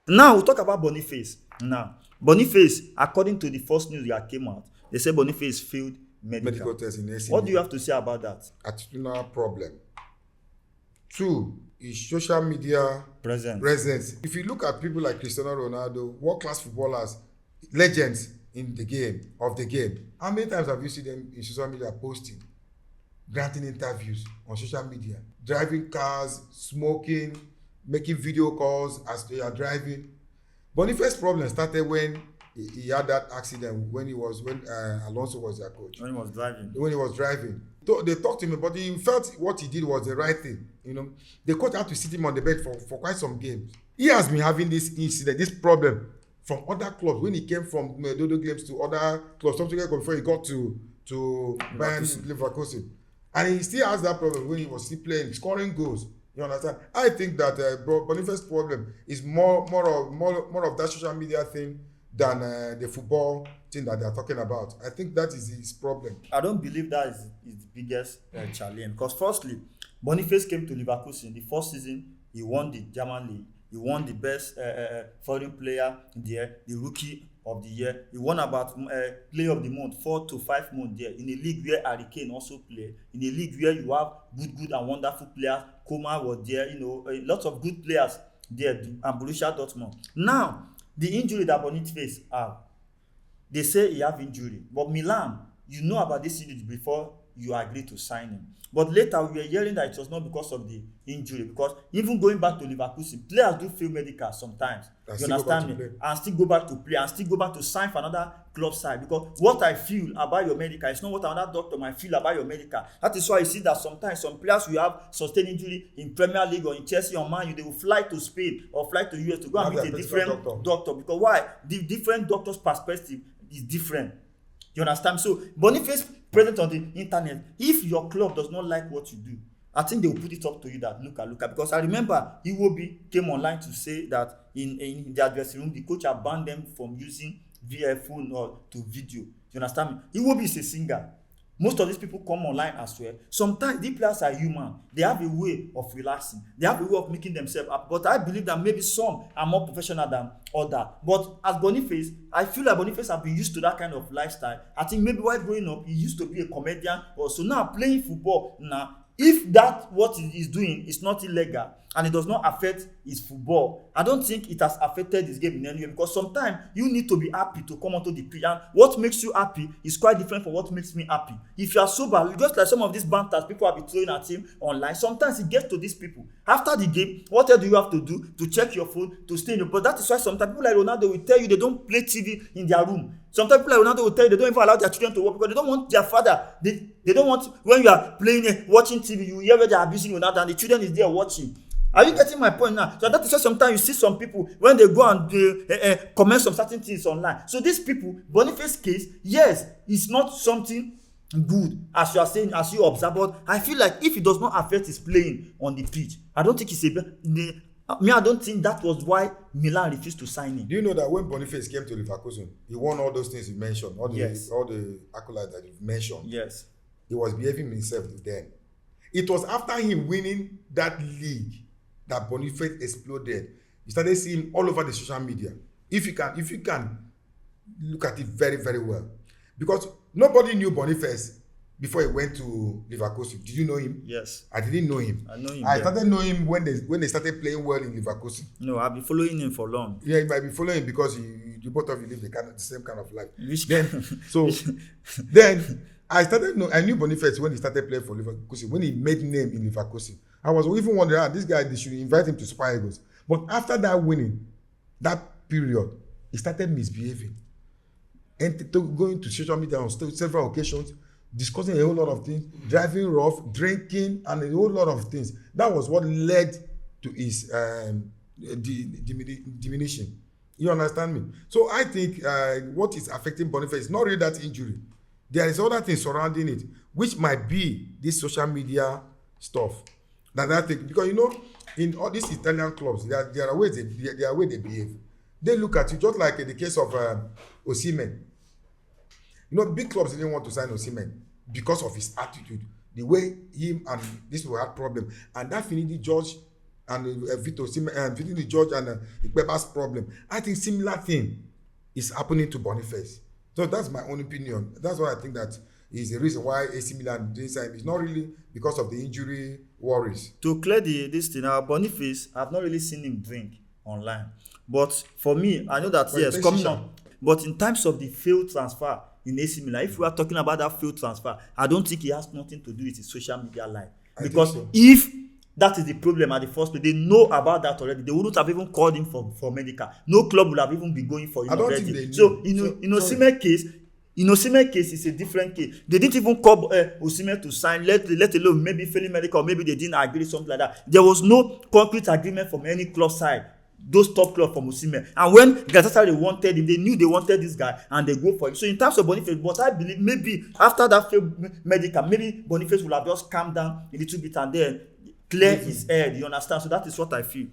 Now we'll talk about Boniface. Now, Boniface, according to the first news that came out, they say Boniface failed medical test in AC. What do you have to say about that? Attitudinal problem. 2 is social media presence. If you look at people like Cristiano Ronaldo, world-class footballers, legends in the game, how many times have you seen them in social media posting, granting interviews on social media, driving cars, smoking, making video calls as they are driving? Boniface's problem started when he had that accident when Alonso was their coach. When he was driving. So they talked to him, but he felt what he did was the right thing. The coach had to sit him on the bed for quite some games. He has been having this incident, this problem from other clubs when he came from Dodo games to other clubs. Something like before he got to Bayern Leverkusen, and he still has that problem when he was still playing, scoring goals. You understand? I think that Boniface's problem is more of that social media thing than the football thing that they are talking about. I think that is his problem. I don't believe that is his biggest challenge. Because firstly, Boniface came to Leverkusen the first season. He won the German league. He won the best foreign player there, the rookie of the year. He won about player of the month, 4 to 5 months there. In a league where Harry Kane also played. In a league where you have good and wonderful players. Coman was there. Lots of good players there. And Borussia Dortmund. Now, the injury that Boniface have, they say he have injury. But Milan, you know about this injury before you agree to sign him. But later we were hearing that it was not because of the injury. Because even going back to Leverkusen, players do fail medical sometimes. You understand me? And still go back to play and still go back to sign for another club side. Because what I feel about your medical is not what another doctor might feel about your medical. That is why you see that sometimes some players will have sustained injury in Premier League or in Chelsea or Man U, they will fly to Spain or fly to US to go and meet a different doctor. Because why? The different doctor's perspective is different. You understand? So Boniface present on the internet, if your club does not like what you do, I think they will put it up to you that look at. Because I remember Iwobi came online to say that in their dressing room, the coach had banned them from using VF phone or to video. You understand me? Iwobi is a singer. Most of these people come online as well. Sometimes these players are human. They have a way of relaxing. They have a way of making themselves up. But I believe that maybe some are more professional than others. But as Boniface, I feel like Boniface have been used to that kind of lifestyle. I think maybe while growing up, he used to be a comedian. Also now playing football. Now, if that what he is doing is not illegal and it does not affect his football, I don't think it has affected his game in any way, because sometimes you need to be happy to come onto the pitch, and what makes you happy is quite different from what makes me happy. If you are sober, just like some of these banters people have been throwing at him online, sometimes it gets to these people. After the game, what else do you have to do to check your phone, to stay in your... But that is why sometimes people like Ronaldo will tell you they don't play TV in their room. Sometimes people like Ronaldo will tell you they don't even allow their children to work because they don't want their father. They don't want, when you are playing, watching TV, you hear where they are abusing Ronaldo and the children is there watching. Are you getting my point now? So that is why sometimes you see some people when they go and comment some certain things online. So these people, Boniface's case, yes, it's not something good as you are saying, as you observe, but I feel like if it does not affect his playing on the pitch, I don't think I don't think that was why Milan refused to sign him. Do you know that when Boniface came to Leverkusen, he won all those things you mentioned, all the accolades that you've mentioned. Yes. He was behaving himself then. It was after him winning that league that Boniface exploded. You started seeing him all over the social media. If you can look at it very, very well. Because nobody knew Boniface before he went to Leverkusen. Did you know him? Yes. I didn't know him. I know him. I started knowing him when they started playing well in Leverkusen. No, I've been following him for long. Yeah, you might be following him because you both of you live the same kind of life. Then I knew Boniface when he started playing for Leverkusen, when he made name in Leverkusen. I was even wondering, this guy, they should invite him to Super Eagles. But after that winning, that period, he started misbehaving. And going to social media on several occasions, discussing a whole lot of things, driving rough, drinking, and a whole lot of things. That was what led to his diminishing. You understand me? So I think what is affecting Boniface is not really that injury. There is other things surrounding it, which might be this social media stuff. That I think, because in all these Italian clubs, there are ways they behave. They look at you just like in the case of Osimhen. Big clubs didn't want to sign Osimhen because of his attitude, the way him and this people had problem, and that Finidi George and Vito the judge and Ikpeba's problem. I think similar thing is happening to Boniface. So that's my own opinion. That's why I think that is the reason why AC Milan didn't sign. It's not really because of the injury worries. To clear this thing, Boniface, I've not really seen him drink online. But for me, I know that yes, coming on. But in terms of the failed transfer in AC Milan, if we are talking about that failed transfer, I don't think it has nothing to do with his social media life. Because if that is the problem at the first place, they know about that already. They wouldn't have even called him for medical. No club would have even been going for him already. Think they knew. So in Osimhen case, it's a different case. They didn't even call Osimhen to sign, let alone maybe failing medical, maybe they didn't agree, something like that. There was no concrete agreement from any club side. Those top clubs from Osimhen. And when Galatasaray wanted him, they knew they wanted this guy and they go for him. So in terms of Boniface, but I believe maybe after that failed medical, maybe Boniface will have just calmed down a little bit and then clear his head. You understand? So that is what I feel.